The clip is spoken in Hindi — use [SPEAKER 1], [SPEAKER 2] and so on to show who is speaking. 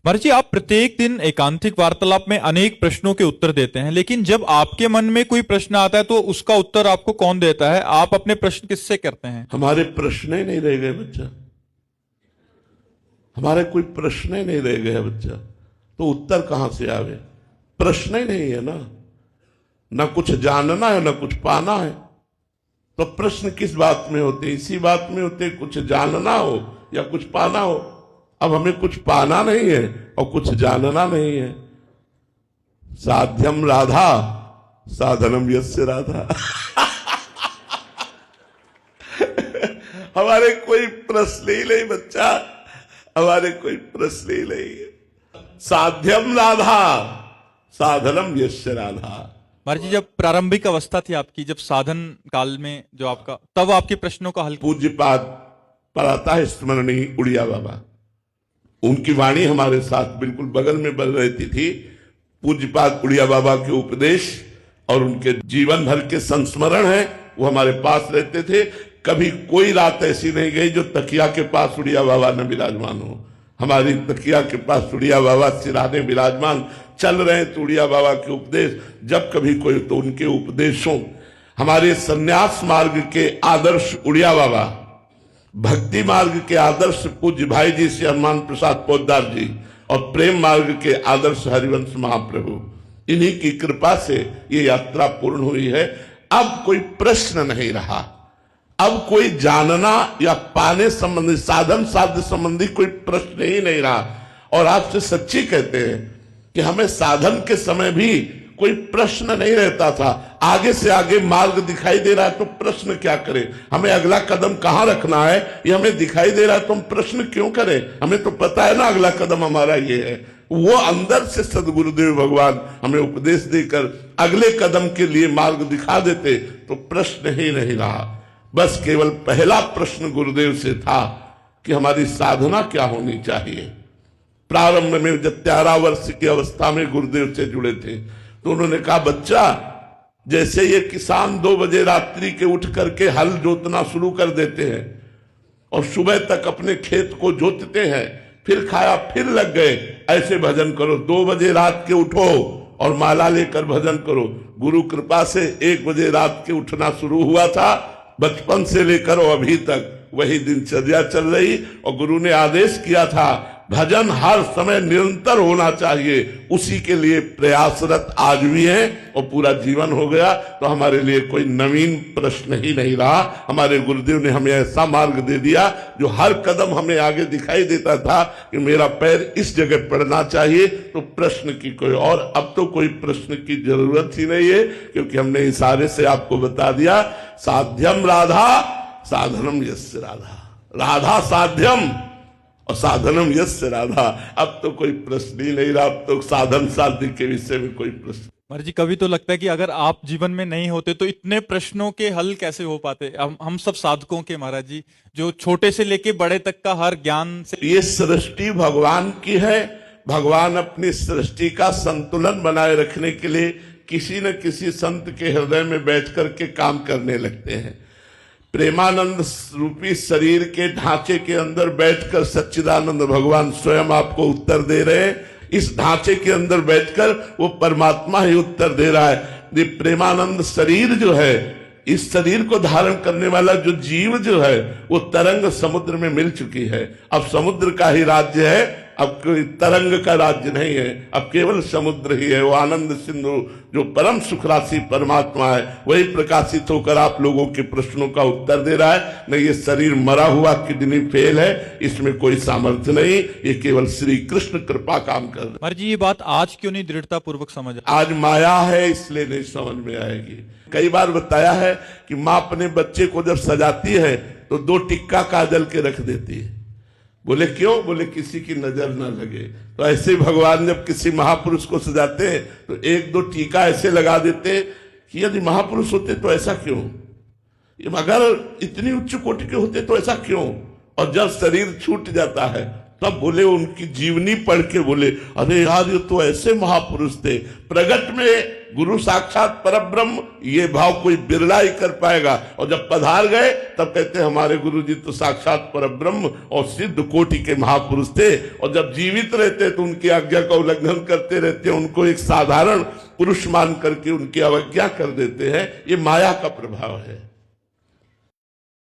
[SPEAKER 1] महाराज जी, आप प्रत्येक दिन एकांतिक वार्तालाप में अनेक प्रश्नों के उत्तर देते हैं, लेकिन जब आपके मन में कोई प्रश्न आता है तो उसका उत्तर आपको कौन देता है? आप अपने प्रश्न किससे करते हैं?
[SPEAKER 2] हमारे प्रश्न ही नहीं रह गए बच्चा, हमारे कोई प्रश्न ही नहीं रह गए बच्चा, तो उत्तर कहां से आवे? प्रश्न ही नहीं है ना कुछ जानना है ना कुछ पाना है। तो प्रश्न किस बात में होते? इसी बात में होते, कुछ जानना हो या कुछ पाना हो। अब हमें कुछ पाना नहीं है और कुछ जानना नहीं है। साध्यम राधा साधनम यस्य राधा। हमारे कोई प्रश्न ही नहीं बच्चा, हमारे कोई प्रश्न ही नहीं है। साध्यम राधा साधनम यस्य राधा।
[SPEAKER 1] महाराज जी, जब प्रारंभिक अवस्था थी आपकी, जब साधन काल में जो आपका, तब आपके प्रश्नों का हल
[SPEAKER 2] पूज्यपाद पढ़ाता है स्मरणीय उड़िया बाबा, उनकी वाणी हमारे साथ बिल्कुल बगल में बल रहती थी। पूज्यपाद उड़िया बाबा के उपदेश और उनके जीवन भर के संस्मरण है, वो हमारे पास रहते थे। कभी कोई रात ऐसी नहीं गई जो तकिया के पास उड़िया बाबा न विराजमान हो। हमारी तकिया के पास उड़िया बाबा सिराने विराजमान, चल रहे तो उड़िया बाबा के उपदेश, जब कभी कोई तो उनके उपदेशों। हमारे संन्यास मार्ग के आदर्श उड़िया बाबा, भक्ति मार्ग के आदर्श पूज्य भाई जी श्री हनुमान प्रसाद पोद्दार जी, और प्रेम मार्ग के आदर्श हरिवंश महाप्रभु, इन्हीं की कृपा से ये यात्रा पूर्ण हुई है। अब कोई प्रश्न नहीं रहा, अब कोई जानना या पाने संबंधी, साधन साध्य संबंधी कोई प्रश्न ही नहीं रहा। और आपसे सच्ची कहते हैं कि हमें साधन के समय भी कोई प्रश्न नहीं रहता था। आगे से आगे मार्ग दिखाई दे रहा है तो प्रश्न क्या करें? हमें अगला कदम कहां रखना है ये हमें दिखाई दे रहा है तो हम प्रश्न क्यों करें? हमें तो पता है ना अगला कदम हमारा ये है। वो अंदर से सदगुरुदेव भगवान हमें उपदेश देकर अगले कदम के लिए मार्ग दिखा देते तो प्रश्न ही नहीं रहा। बस केवल पहला प्रश्न गुरुदेव से था कि हमारी साधना क्या होनी चाहिए। प्रारंभ में जब 13 वर्ष की अवस्था में गुरुदेव से जुड़े थे तो उन्होंने कहा, बच्चा, जैसे ये किसान 2 बजे रात्रि के उठ करके हल जोतना शुरू कर देते हैं और सुबह तक अपने खेत को जोतते हैं, फिर खाया फिर लग गए, ऐसे भजन करो। 2 बजे रात के उठो और माला लेकर भजन करो। गुरु कृपा से 1 बजे रात के उठना शुरू हुआ था, बचपन से लेकर अभी तक वही दिनचर्या चल रही। और गुरु ने आदेश किया था भजन हर समय निरंतर होना चाहिए, उसी के लिए प्रयासरत आज भी हैं और पूरा जीवन हो गया। तो हमारे लिए कोई नवीन प्रश्न ही नहीं रहा। हमारे गुरुदेव ने हमें ऐसा मार्ग दे दिया जो हर कदम हमें आगे दिखाई देता था कि मेरा पैर इस जगह पड़ना चाहिए। तो प्रश्न की कोई, और अब तो कोई प्रश्न की जरूरत ही नहीं है, क्योंकि हमने इशारे से आपको बता दिया, साध्यम राधा साधनम यस्य राधा। राधा साध्यम और साधनम यस्य राधा। अब तो कोई प्रश्न ही नहीं रहा, अब तो साधन साध्य के विषय में कोई प्रश्न।
[SPEAKER 1] महाराज जी, कभी तो लगता है कि अगर आप जीवन में नहीं होते तो इतने प्रश्नों के हल कैसे हो पाते? हम सब साधकों के, महाराज जी, जो छोटे से लेके बड़े तक का हर ज्ञान से।
[SPEAKER 2] ये सृष्टि भगवान की है। भगवान अपनी सृष्टि का संतुलन बनाए रखने के लिए किसी न किसी संत के हृदय में बैठ करके काम करने लगते हैं। प्रेमानंद रूपी शरीर के ढांचे के अंदर बैठकर सच्चिदानंद भगवान स्वयं आपको उत्तर दे रहे हैं। इस ढांचे के अंदर बैठकर वो परमात्मा ही उत्तर दे रहा है। ये प्रेमानंद शरीर जो है, इस शरीर को धारण करने वाला जो जीव जो है, वो तरंग समुद्र में मिल चुकी है। अब समुद्र का ही राज्य है, अब कोई तरंग का राज्य नहीं है, अब केवल समुद्र ही है। वो आनंद सिंधु जो परम सुख राशि परमात्मा है, वही प्रकाशित होकर आप लोगों के प्रश्नों का उत्तर दे रहा है। नहीं, ये शरीर मरा हुआ किडनी फेल है, इसमें कोई सामर्थ्य नहीं, ये केवल श्री कृष्ण कृपा काम कर रहा है।
[SPEAKER 1] महाराज जी, ये बात आज क्यों नहीं दृढ़ता पूर्वक समझ?
[SPEAKER 2] आज माया है इसलिए नहीं समझ में आएगी। कई बार बताया है कि माँ अपने बच्चे को जब सजाती है तो 2 टिक्का काजल के रख देती है। बोले क्यों? बोले किसी की नजर ना लगे। तो ऐसे भगवान जब किसी महापुरुष को सजाते हैं तो 1-2 टीका ऐसे लगा देते हैं कि यदि महापुरुष होते तो ऐसा क्यों, अगर इतनी उच्च कोटि के होते तो ऐसा क्यों। और जब शरीर छूट जाता है तब बोले, उनकी जीवनी पढ़ के बोले, अरे यार ये तो ऐसे महापुरुष थे। प्रगट में गुरु साक्षात परब्रह्म, ये भाव कोई बिरला ही कर पाएगा। और जब पधार गए तब कहते हमारे गुरु जी तो साक्षात परब्रह्म और सिद्ध कोटि के महापुरुष थे, और जब जीवित रहते तो उनकी आज्ञा का उल्लंघन करते रहते, उनको एक साधारण पुरुष मान करके उनकी अवज्ञा कर देते हैं। ये माया का प्रभाव है।